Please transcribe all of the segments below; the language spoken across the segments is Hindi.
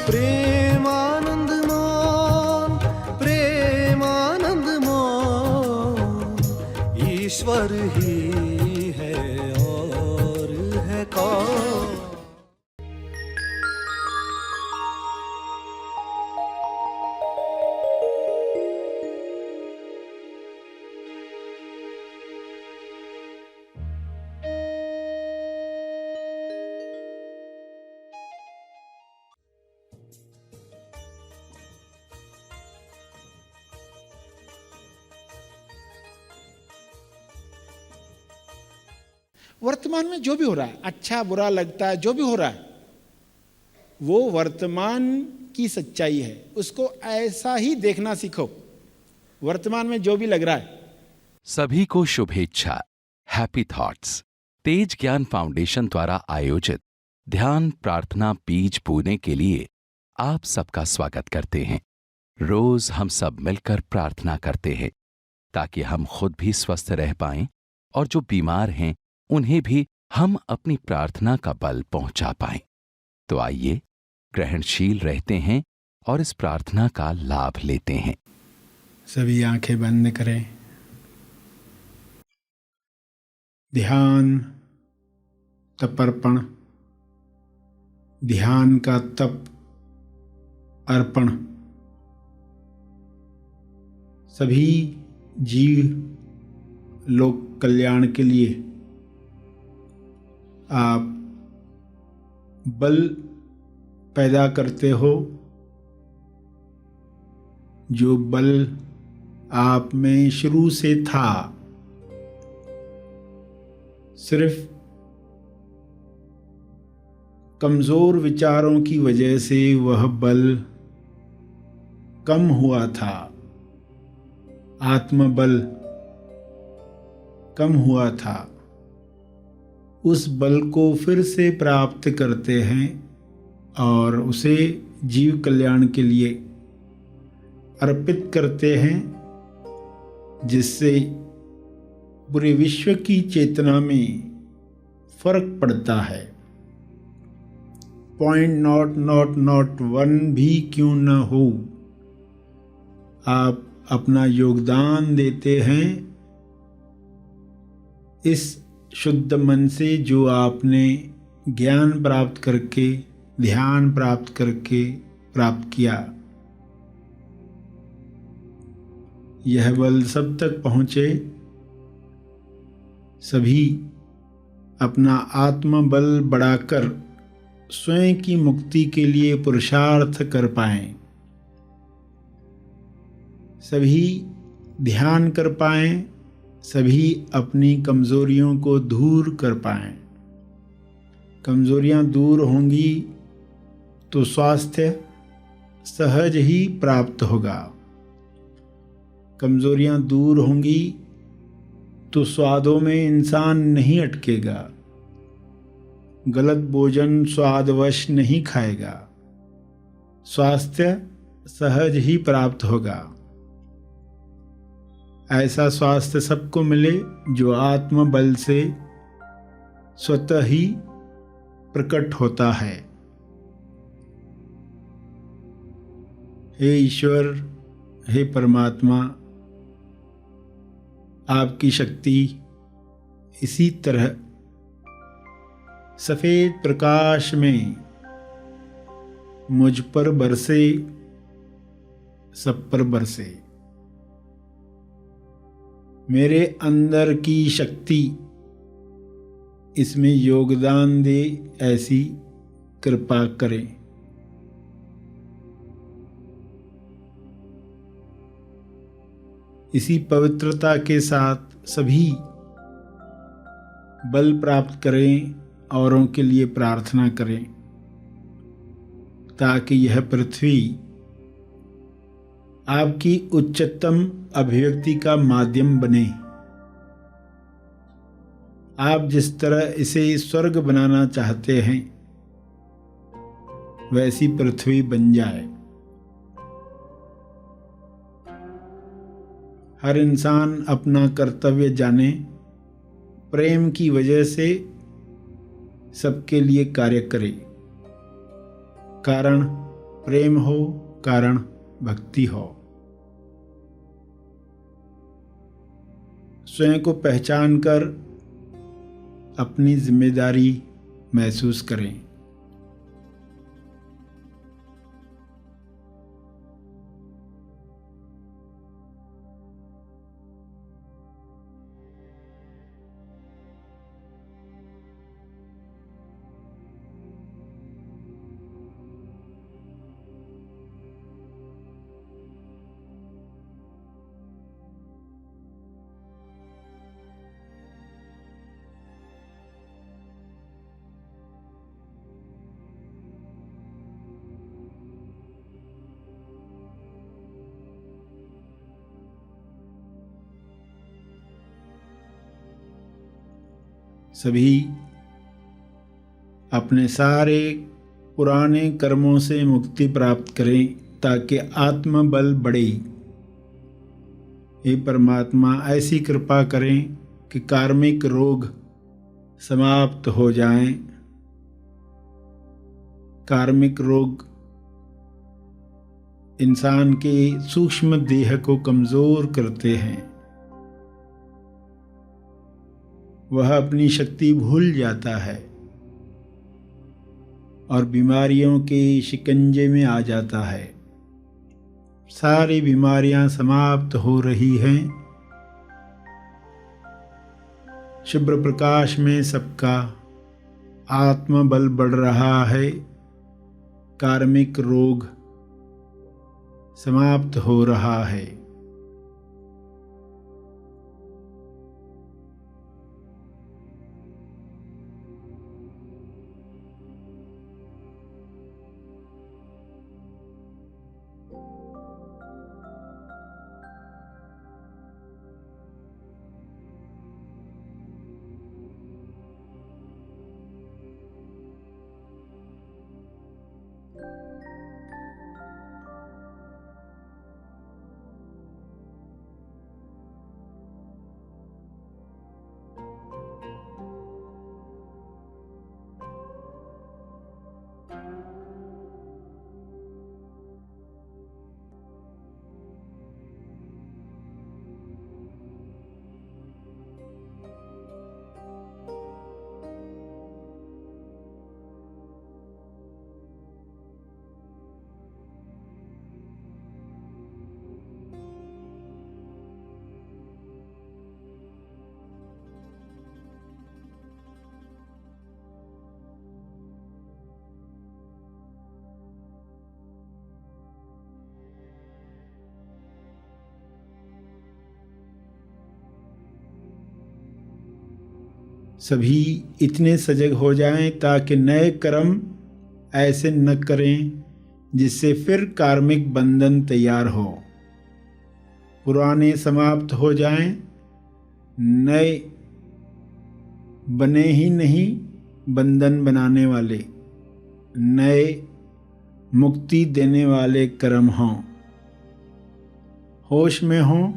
प्रेमानंद मोहन, प्रेमानंद मोहन, ईश्वर ही है और है कौन। वर्तमान में जो भी हो रहा है, अच्छा बुरा लगता है, जो भी हो रहा है, वो वर्तमान की सच्चाई है। उसको ऐसा ही देखना सीखो, वर्तमान में जो भी लग रहा है। सभी को शुभेच्छा। हैप्पी थॉट्स तेज ज्ञान फाउंडेशन द्वारा आयोजित ध्यान प्रार्थना बीज बोने के लिए आप सबका स्वागत करते हैं। रोज हम सब मिलकर प्रार्थना करते हैं ताकि हम खुद भी स्वस्थ रह पाएं और जो बीमार हैं उन्हें भी हम अपनी प्रार्थना का बल पहुंचा पाएं। तो आइए ग्रहणशील रहते हैं और इस प्रार्थना का लाभ लेते हैं। सभी आंखें बंद करें। ध्यान तपर्पण, ध्यान का तप अर्पण। सभी जीव लोक कल्याण के लिए आप बल पैदा करते हो। जो बल आप में शुरू से था, सिर्फ कमजोर विचारों की वजह से वह बल कम हुआ था, आत्मबल कम हुआ था। उस बल को फिर से प्राप्त करते हैं और उसे जीव कल्याण के लिए अर्पित करते हैं, जिससे पूरे विश्व की चेतना में फर्क पड़ता है। .00001 भी क्यों न हो, आप अपना योगदान देते हैं इस शुद्ध मन से, जो आपने ज्ञान प्राप्त करके, ध्यान प्राप्त करके प्राप्त किया। यह बल सब तक पहुँचे, सभी अपना आत्मबल बढ़ाकर स्वयं की मुक्ति के लिए पुरुषार्थ कर पाएं, सभी ध्यान कर पाएं, सभी अपनी कमजोरियों को दूर कर पाएं। कमजोरियां दूर होंगी तो स्वास्थ्य सहज ही प्राप्त होगा। कमजोरियां दूर होंगी तो स्वादों में इंसान नहीं अटकेगा, गलत भोजन स्वादवश नहीं खाएगा, स्वास्थ्य सहज ही प्राप्त होगा। ऐसा स्वास्थ्य सबको मिले जो आत्मबल से स्वतः ही प्रकट होता है। हे ईश्वर, हे परमात्मा, आपकी शक्ति इसी तरह सफेद प्रकाश में मुझ पर बरसे, सब पर बरसे। मेरे अंदर की शक्ति इसमें योगदान दे, ऐसी कृपा करें। इसी पवित्रता के साथ सभी बल प्राप्त करें, औरों के लिए प्रार्थना करें, ताकि यह पृथ्वी आपकी उच्चतम अभिव्यक्ति का माध्यम बने। आप जिस तरह इसे स्वर्ग बनाना चाहते हैं, वैसी पृथ्वी बन जाए। हर इंसान अपना कर्तव्य जाने, प्रेम की वजह से सबके लिए कार्य करे। कारण प्रेम हो, कारण भक्ति हो। स्वयं को पहचान कर अपनी जिम्मेदारी महसूस करें। सभी अपने सारे पुराने कर्मों से मुक्ति प्राप्त करें ताकि आत्मबल बढ़े। हे परमात्मा, ऐसी कृपा करें कि कार्मिक रोग समाप्त हो जाएं। कार्मिक रोग इंसान के सूक्ष्म देह को कमजोर करते हैं। वह अपनी शक्ति भूल जाता है और बीमारियों के शिकंजे में आ जाता है। सारी बीमारियां समाप्त हो रही हैं। शुभ्र प्रकाश में सबका आत्मबल बढ़ रहा है। कार्मिक रोग समाप्त हो रहा है। सभी इतने सजग हो जाएं ताकि नए कर्म ऐसे न करें जिससे फिर कार्मिक बंधन तैयार हो। पुराने समाप्त हो जाएं, नए बने ही नहीं बंधन बनाने वाले, नए मुक्ति देने वाले कर्म हों। होश में हों,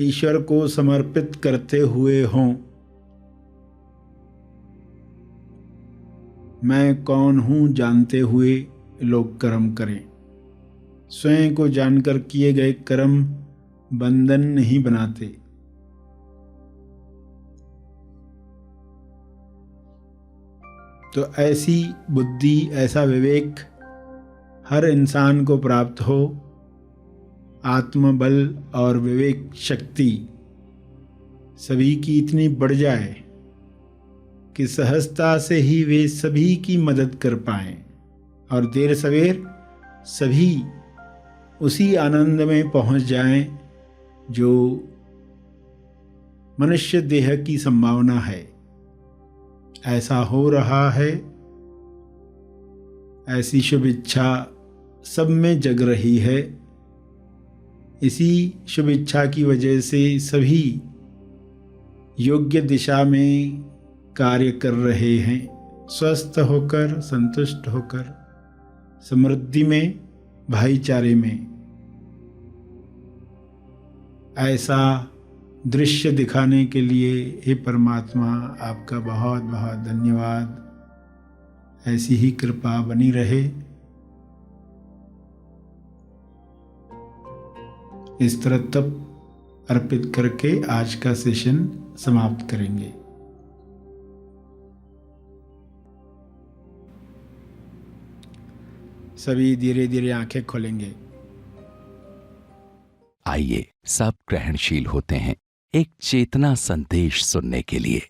ईश्वर को समर्पित करते हुए हों। मैं कौन हूँ जानते हुए लोग कर्म करें। स्वयं को जानकर किए गए कर्म बंधन नहीं बनाते। तो ऐसी बुद्धि, ऐसा विवेक हर इंसान को प्राप्त हो। आत्मबल और विवेक शक्ति सभी की इतनी बढ़ जाए कि सहजता से ही वे सभी की मदद कर पाएं और देर सवेर सभी उसी आनंद में पहुंच जाएं जो मनुष्य देह की संभावना है। ऐसा हो रहा है। ऐसी शुभ इच्छा सब में जग रही है। इसी शुभ इच्छा की वजह से सभी योग्य दिशा में कार्य कर रहे हैं। स्वस्थ होकर, संतुष्ट होकर, समृद्धि में, भाईचारे में। ऐसा दृश्य दिखाने के लिए हे परमात्मा आपका बहुत बहुत धन्यवाद। ऐसी ही कृपा बनी रहे। इस तरह तप अर्पित करके आज का सेशन समाप्त करेंगे। सभी धीरे धीरे आंखें खोलेंगे। आइए सब ग्रहणशील होते हैं एक चेतना संदेश सुनने के लिए।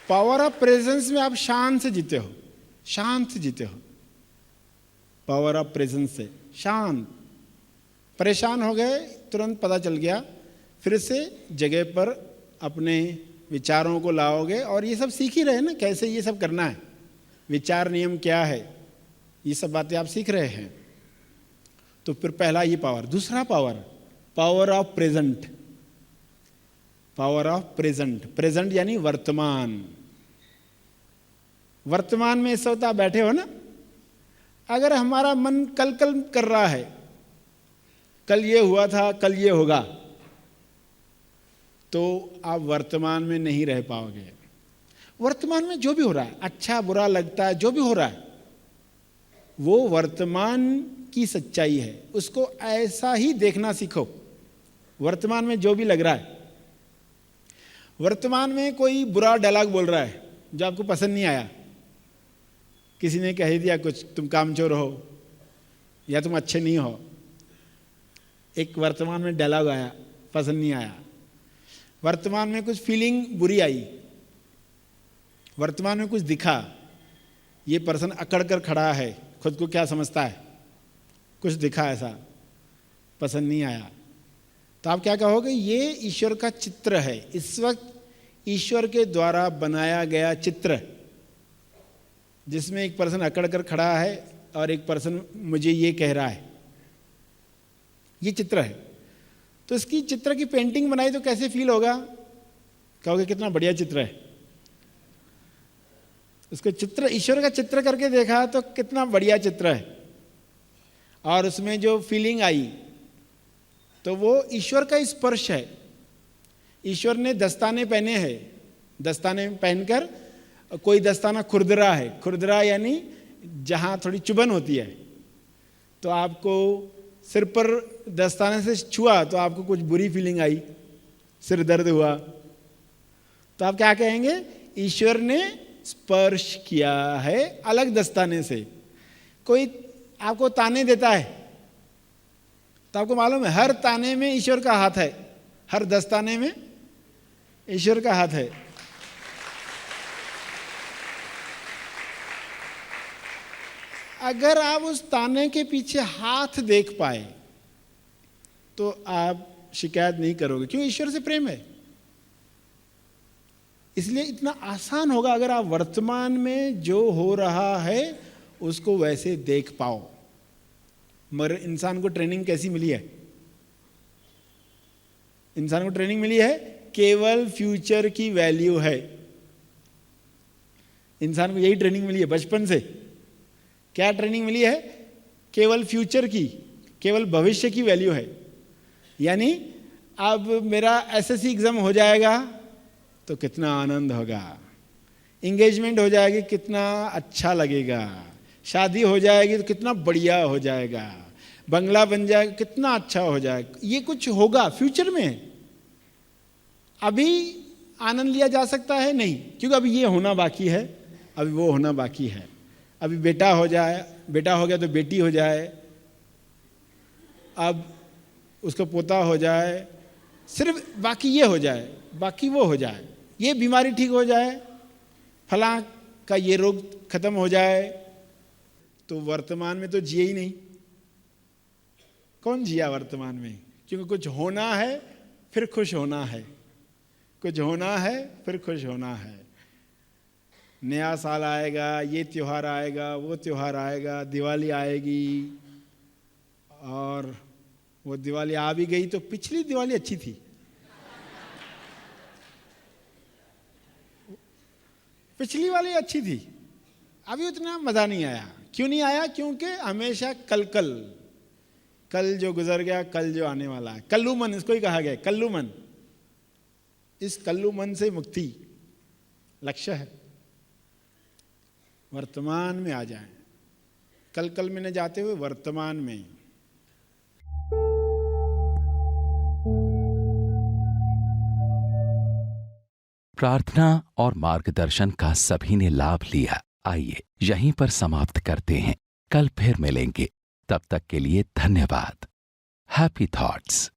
पावर ऑफ प्रेजेंस में आप शांत से जीते हो, शांत से जीते हो। पावर ऑफ प्रेजेंस से शांत, परेशान हो गए तुरंत पता चल गया, फिर से जगह पर अपने विचारों को लाओगे। और ये सब सीख ही रहे ना, कैसे ये सब करना है, विचार नियम क्या है, ये सब बातें आप सीख रहे हैं। तो फिर पहला ये पावर। दूसरा power, power of present. Power of present, present यानी वर्तमान। वर्तमान में इस वक्त आप बैठे हो ना, अगर हमारा मन कल कल कर रहा है, कल ये हुआ था, कल ये होगा, तो आप वर्तमान में नहीं रह पाओगे। वर्तमान में जो भी हो रहा है, अच्छा बुरा लगता है, जो भी हो रहा है, वो वर्तमान की सच्चाई है, उसको ऐसा ही देखना सीखो। वर्तमान में जो भी लग रहा है, वर्तमान में कोई बुरा डायलॉग बोल रहा है जो आपको पसंद नहीं आया, किसी ने कह दिया कुछ, तुम कामचोर हो या तुम अच्छे नहीं हो, एक वर्तमान में डायलॉग आया, पसंद नहीं आया। वर्तमान में कुछ फीलिंग बुरी आई, वर्तमान में कुछ दिखा, ये पर्सन अकड़ कर खड़ा है, खुद को क्या समझता है, कुछ दिखा ऐसा, पसंद नहीं आया, तो आप क्या कहोगे, ये ईश्वर का चित्र है, इस वक्त ईश्वर के द्वारा बनाया गया चित्र, जिसमें एक पर्सन अकड़ कर खड़ा है और एक पर्सन मुझे ये कह रहा है, ये चित्र है। तो इसकी चित्र की पेंटिंग बनाई तो कैसे फील होगा, कहोगे कितना बढ़िया चित्र है। उसको चित्र, ईश्वर का चित्र करके देखा तो कितना बढ़िया चित्र है, और उसमें जो फीलिंग आई तो वो ईश्वर का स्पर्श है। ईश्वर ने दस्ताने पहने हैं, दस्ताने पहनकर, कोई दस्ताना खुरदरा है, खुरदरा यानी जहाँ थोड़ी चुभन होती है, तो आपको सिर पर दस्ताने से छुआ तो आपको कुछ बुरी फीलिंग आई, सिर दर्द हुआ, तो आप क्या कहेंगे, ईश्वर ने स्पर्श किया है अलग दस्ताने से। कोई आपको ताने देता है तो आपको मालूम है हर ताने में ईश्वर का हाथ है, हर दस्ताने में ईश्वर का हाथ है। अगर आप उस ताने के पीछे हाथ देख पाए तो आप शिकायत नहीं करोगे, क्यों, ईश्वर से प्रेम है। इसलिए इतना आसान होगा अगर आप वर्तमान में जो हो रहा है उसको वैसे देख पाओ। मगर इंसान को ट्रेनिंग कैसी मिली है, इंसान को ट्रेनिंग मिली है केवल फ्यूचर की वैल्यू है। इंसान को यही ट्रेनिंग मिली है बचपन से। क्या ट्रेनिंग मिली है, केवल फ्यूचर की, केवल भविष्य की वैल्यू है। यानी अब मेरा एसएससी एग्जाम हो जाएगा तो कितना आनंद होगा, इंगेजमेंट हो जाएगी कितना अच्छा लगेगा, शादी हो जाएगी तो कितना बढ़िया हो जाएगा, बंगला बन जाएगा कितना अच्छा हो जाएगा, ये कुछ होगा फ्यूचर में। अभी आनंद लिया जा सकता है नहीं, क्योंकि अभी ये होना बाकी है, अभी वो होना बाकी है। अभी बेटा हो जाए, बेटा हो गया तो बेटी हो जाए, अब उसका पोता हो जाए, सिर्फ बाकी ये हो जाए, बाकी वो हो जाए, ये बीमारी ठीक हो जाए, फलां का ये रोग खत्म हो जाए, तो वर्तमान में तो जिए ही नहीं। कौन जिया वर्तमान में, क्योंकि कुछ होना है फिर खुश होना है, कुछ होना है फिर खुश होना है। नया साल आएगा, ये त्योहार आएगा, वो त्योहार आएगा, दिवाली आएगी, और वो दिवाली आ भी गई तो पिछली दिवाली अच्छी थी, पिछली वाली अच्छी थी, अभी उतना मजा नहीं आया। क्यों नहीं आया, क्योंकि हमेशा कल कल, कल जो गुजर गया, कल जो आने वाला है। कल्लू मन इसको ही कहा गया, कल्लू मन। इस कल्लू मन से मुक्ति लक्ष्य है। वर्तमान में आ जाएं, कल कल में न जाते हुए वर्तमान में। प्रार्थना और मार्गदर्शन का सभी ने लाभ लिया। आइए यहीं पर समाप्त करते हैं, कल फिर मिलेंगे। तब तक के लिए धन्यवाद। Happy thoughts.